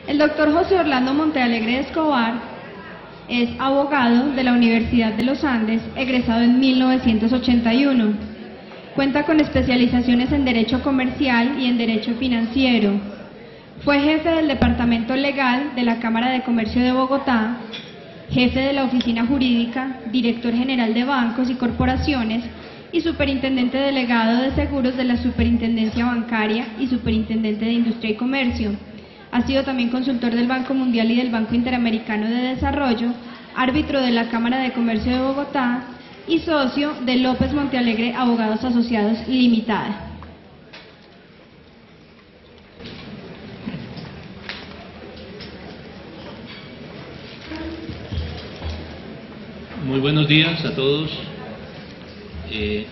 El doctor José Orlando Montealegre Escobar es abogado de la Universidad de los Andes, egresado en 1981. Cuenta con especializaciones en Derecho Comercial y en Derecho Financiero. Fue jefe del Departamento Legal de la Cámara de Comercio de Bogotá, jefe de la Oficina Jurídica, director general de Bancos y Corporaciones y superintendente delegado de Seguros de la Superintendencia Bancaria y superintendente de Industria y Comercio. Ha sido también consultor del Banco Mundial y del Banco Interamericano de Desarrollo, árbitro de la Cámara de Comercio de Bogotá y socio de López Montealegre Abogados Asociados Limitada. Muy buenos días a todos. En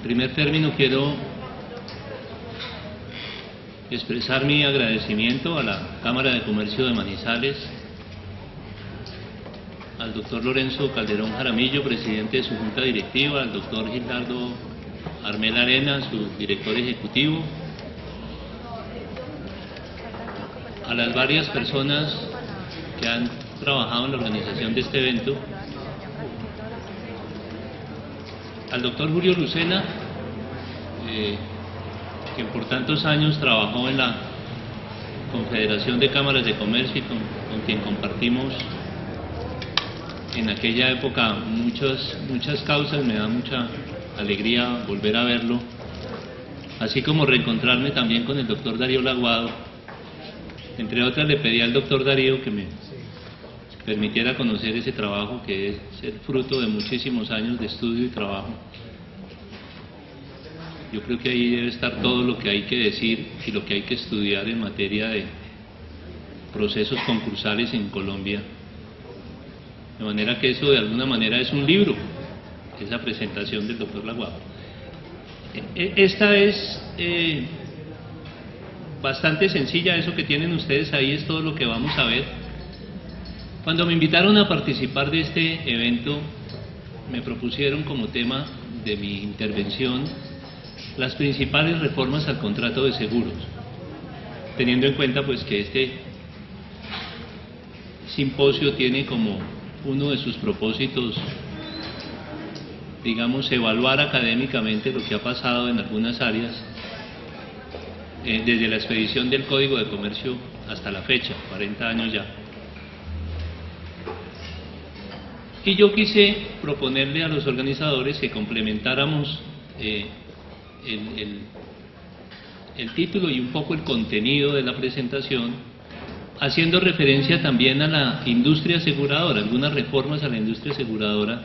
primer término quiero expresar mi agradecimiento a la Cámara de Comercio de Manizales, al doctor Lorenzo Calderón Jaramillo, presidente de su junta directiva, al doctor Gildardo Armel Arena, su director ejecutivo, a las varias personas que han trabajado en la organización de este evento, al doctor Julio Lucena, que por tantos años trabajó en la Confederación de Cámaras de Comercio y con quien compartimos en aquella época muchas causas. Me da mucha alegría volver a verlo, así como reencontrarme también con el doctor Darío Laguado. Entre otras, le pedí al doctor Darío que me permitiera conocer ese trabajo que es el fruto de muchísimos años de estudio y trabajo. Yo creo que ahí debe estar todo lo que hay que decir y lo que hay que estudiar en materia de procesos concursales en Colombia. De manera que eso de alguna manera es un libro, esa presentación del doctor Laguado. Esta es bastante sencilla, eso que tienen ustedes ahí es todo lo que vamos a ver. Cuando me invitaron a participar de este evento, me propusieron como tema de mi intervención las principales reformas al contrato de seguros, teniendo en cuenta pues que este simposio tiene como uno de sus propósitos, digamos, evaluar académicamente lo que ha pasado en algunas áreas desde la expedición del Código de Comercio hasta la fecha, 40 años ya. Y yo quise proponerle a los organizadores que complementáramos el título y un poco el contenido de la presentación, haciendo referencia también a la industria aseguradora, algunas reformas a la industria aseguradora,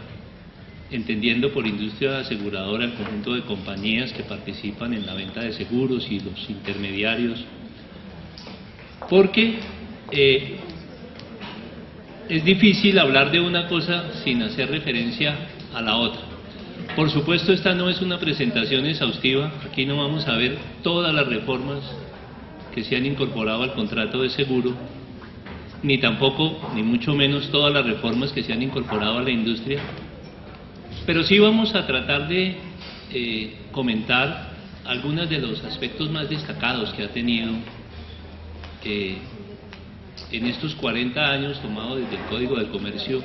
entendiendo por industria aseguradora el conjunto de compañías que participan en la venta de seguros y los intermediarios, porque es difícil hablar de una cosa sin hacer referencia a la otra. Por supuesto, esta no es una presentación exhaustiva, aquí no vamos a ver todas las reformas que se han incorporado al contrato de seguro, ni tampoco, ni mucho menos, todas las reformas que se han incorporado a la industria, pero sí vamos a tratar de comentar algunos de los aspectos más destacados que ha tenido en estos 40 años tomado desde el Código de Comercio,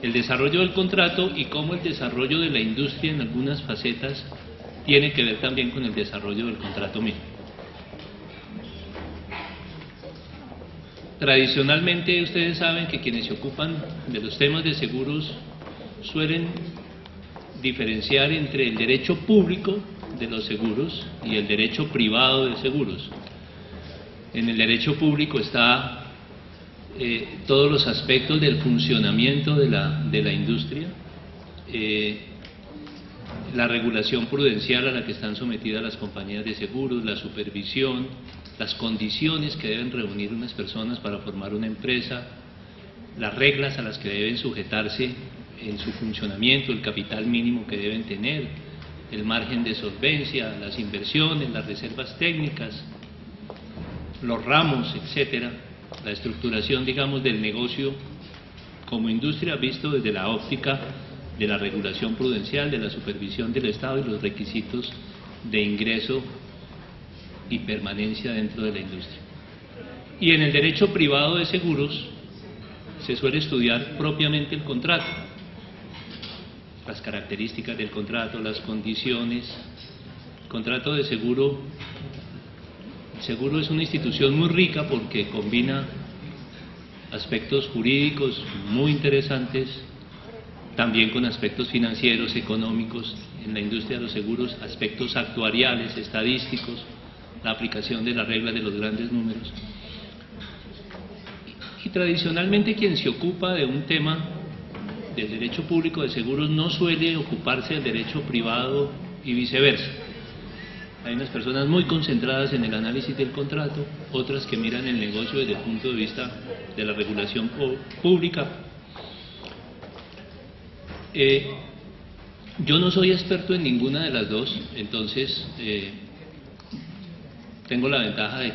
el desarrollo del contrato y cómo el desarrollo de la industria en algunas facetas tiene que ver también con el desarrollo del contrato mismo. Tradicionalmente ustedes saben que quienes se ocupan de los temas de seguros suelen diferenciar entre el derecho público de los seguros y el derecho privado de seguros. En el derecho público está todos los aspectos del funcionamiento de la industria, la regulación prudencial a la que están sometidas las compañías de seguros, la supervisión, las condiciones que deben reunir unas personas para formar una empresa, las reglas a las que deben sujetarse en su funcionamiento, el capital mínimo que deben tener, el margen de solvencia, las inversiones, las reservas técnicas, los ramos, etcétera, la estructuración, digamos, del negocio como industria visto desde la óptica de la regulación prudencial, de la supervisión del Estado y los requisitos de ingreso y permanencia dentro de la industria. Y en el derecho privado de seguros se suele estudiar propiamente el contrato, las características del contrato, las condiciones. El contrato de seguro, el seguro es una institución muy rica porque combina aspectos jurídicos muy interesantes, también con aspectos financieros, económicos, en la industria de los seguros, aspectos actuariales, estadísticos, la aplicación de las reglas de los grandes números. Y tradicionalmente quien se ocupa de un tema del derecho público de seguros no suele ocuparse del derecho privado y viceversa. Hay unas personas muy concentradas en el análisis del contrato, otras que miran el negocio desde el punto de vista de la regulación pública. Yo no soy experto en ninguna de las dos, entonces tengo la ventaja de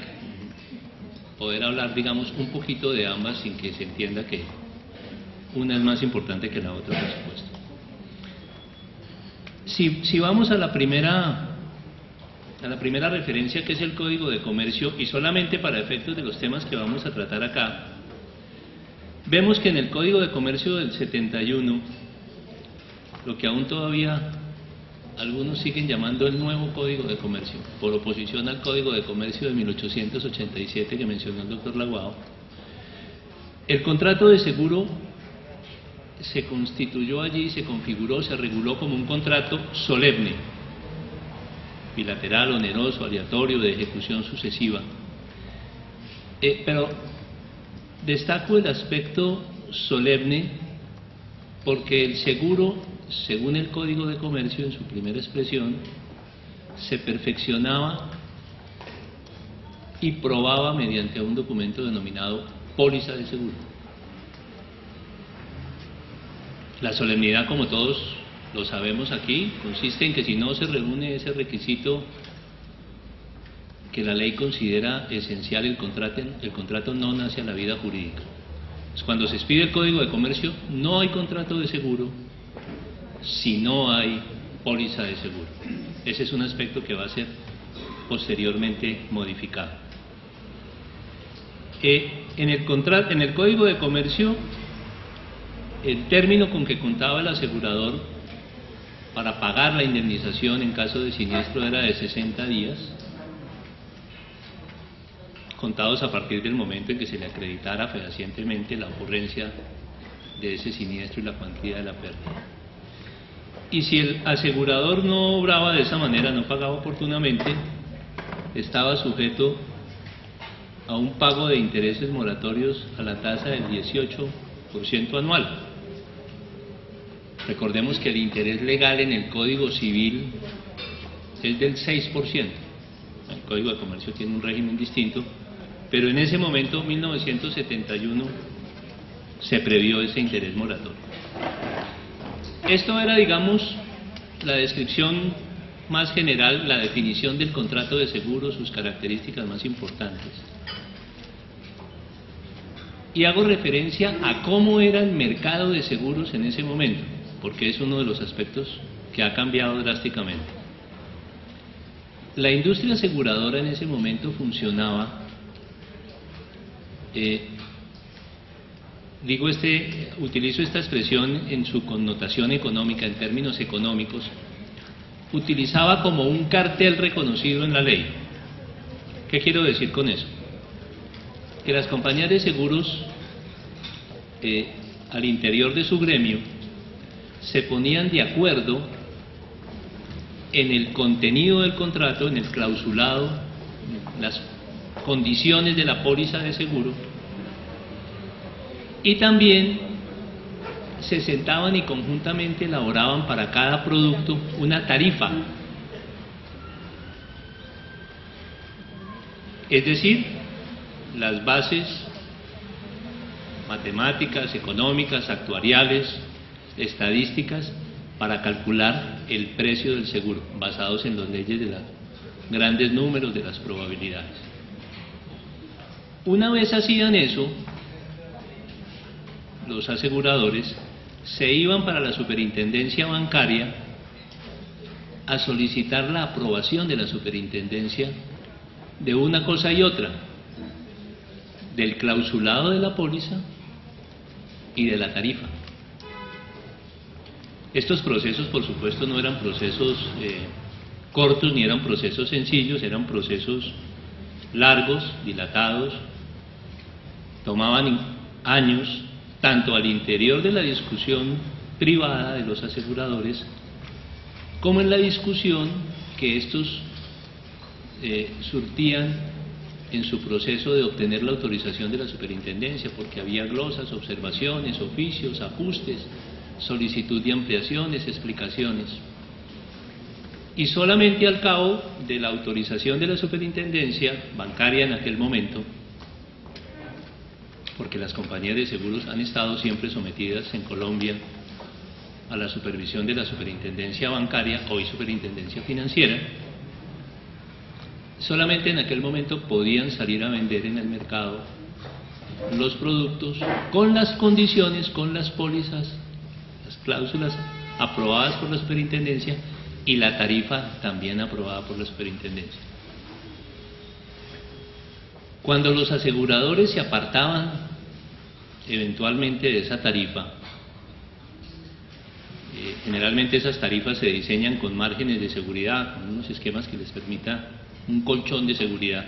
poder hablar, digamos, un poquito de ambas sin que se entienda que una es más importante que la otra, por supuesto. Si vamos a la primera referencia, que es el Código de Comercio, y solamente para efectos de los temas que vamos a tratar acá, vemos que en el Código de Comercio del 71, lo que aún todavía algunos siguen llamando el nuevo Código de Comercio, por oposición al Código de Comercio de 1887 que mencionó el doctor Laguao, el contrato de seguro se constituyó allí, se configuró, se reguló como un contrato solemne, bilateral, oneroso, aleatorio, de ejecución sucesiva. Pero destaco el aspecto solemne porque el seguro, según el Código de Comercio en su primera expresión, se perfeccionaba y probaba mediante un documento denominado póliza de seguro. La solemnidad, como todos lo sabemos aquí, consiste en que si no se reúne ese requisito que la ley considera esencial, el contrato no nace a la vida jurídica. Pues cuando se expide el Código de Comercio, no hay contrato de seguro si no hay póliza de seguro. Ese es un aspecto que va a ser posteriormente modificado. En el Código de Comercio, el término con que contaba el asegurador para pagar la indemnización en caso de siniestro era de 60 días, contados a partir del momento en que se le acreditara fehacientemente la ocurrencia de ese siniestro y la cuantía de la pérdida. Y si el asegurador no obraba de esa manera, no pagaba oportunamente, estaba sujeto a un pago de intereses moratorios a la tasa del 18% anual. Recordemos que el interés legal en el Código Civil es del 6%. El Código de Comercio tiene un régimen distinto, pero en ese momento, 1971, se previó ese interés moratorio. Esto era, digamos, la descripción más general, la definición del contrato de seguro, sus características más importantes. Y hago referencia a cómo era el mercado de seguros en ese momento, porque es uno de los aspectos que ha cambiado drásticamente. La industria aseguradora en ese momento funcionaba, utilizo esta expresión en su connotación económica, en términos económicos, utilizaba como un cartel reconocido en la ley. ¿Qué quiero decir con eso? Que las compañías de seguros, al interior de su gremio, se ponían de acuerdo en el contenido del contrato, en el clausulado, las condiciones de la póliza de seguro, y también se sentaban y conjuntamente elaboraban para cada producto una tarifa. Es decir, las bases matemáticas, económicas, actuariales, estadísticas para calcular el precio del seguro, basados en las leyes de los grandes números, de las probabilidades. Una vez hacían eso, los aseguradores se iban para la superintendencia bancaria a solicitar la aprobación de la superintendencia de una cosa y otra. del clausulado de la póliza y de la tarifa. Estos procesos, por supuesto, no eran procesos cortos ni eran procesos sencillos, eran procesos largos, dilatados, tomaban años, tanto al interior de la discusión privada de los aseguradores, como en la discusión que estos surtían en su proceso de obtener la autorización de la superintendencia, porque había glosas, observaciones, oficios, ajustes, solicitud de ampliaciones, explicaciones. Y solamente al cabo de la autorización de la superintendencia bancaria en aquel momento, porque las compañías de seguros han estado siempre sometidas en Colombia a la supervisión de la superintendencia bancaria, hoy superintendencia financiera, solamente en aquel momento podían salir a vender en el mercado los productos con las condiciones, con las pólizas, las cláusulas aprobadas por la superintendencia y la tarifa también aprobada por la superintendencia. Cuando los aseguradores se apartaban eventualmente de esa tarifa, generalmente esas tarifas se diseñan con márgenes de seguridad, con unos esquemas que les permita un colchón de seguridad.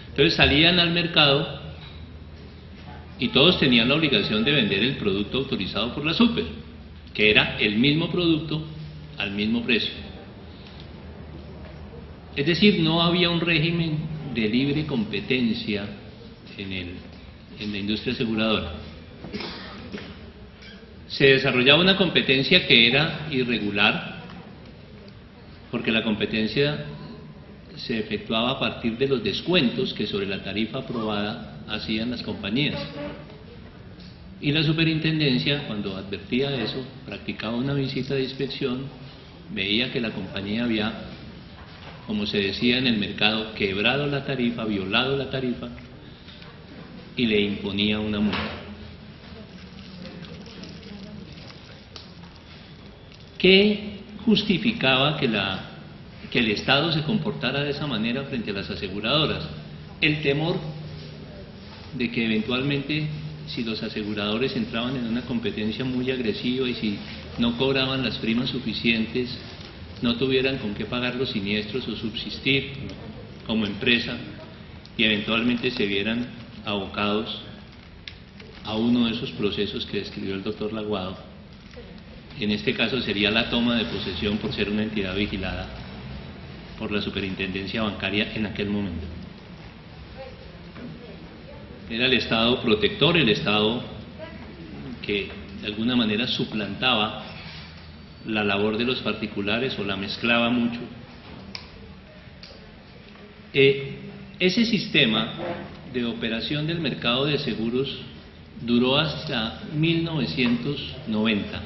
Entonces salían al mercado y todos tenían la obligación de vender el producto autorizado por la super, que era el mismo producto al mismo precio. Es decir, no había un régimen de libre competencia en la industria aseguradora. Se desarrollaba una competencia que era irregular, porque la competencia se efectuaba a partir de los descuentos que sobre la tarifa aprobada hacían las compañías. Y la superintendencia, cuando advertía eso, practicaba una visita de inspección, veía que la compañía había, como se decía en el mercado, quebrado la tarifa, violado la tarifa, y le imponía una multa. ¿Qué justificaba que el Estado se comportara de esa manera frente a las aseguradoras? El temor de que eventualmente, si los aseguradores entraban en una competencia muy agresiva y si no cobraban las primas suficientes, no tuvieran con qué pagar los siniestros o subsistir como empresa y eventualmente se vieran abocados a uno de esos procesos que describió el doctor Laguado. En este caso sería la toma de posesión por ser una entidad vigilada por la superintendencia bancaria en aquel momento. Era el Estado protector, el Estado que de alguna manera suplantaba la labor de los particulares o la mezclaba mucho. Ese sistema de operación del mercado de seguros duró hasta 1990,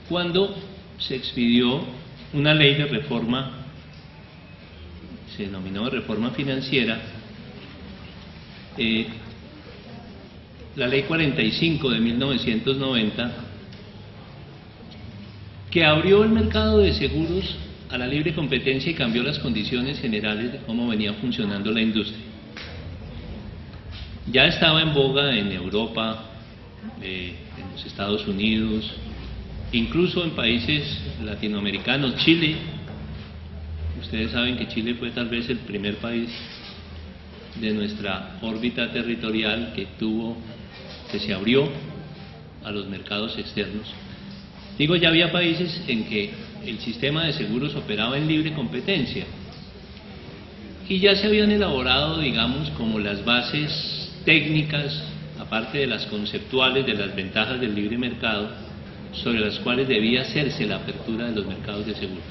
cuando se expidió una ley de reforma, se denominó reforma financiera, la ley 45 de 1990, que abrió el mercado de seguros a la libre competencia y cambió las condiciones generales de cómo venía funcionando la industria. Ya estaba en boga en Europa, en los Estados Unidos, incluso en países latinoamericanos. Chile, ustedes saben que Chile fue tal vez el primer país de nuestra órbita territorial que se abrió a los mercados externos. Digo, ya había países en que el sistema de seguros operaba en libre competencia y ya se habían elaborado, digamos, como las bases técnicas, aparte de las conceptuales, de las ventajas del libre mercado, sobre las cuales debía hacerse la apertura de los mercados de seguros.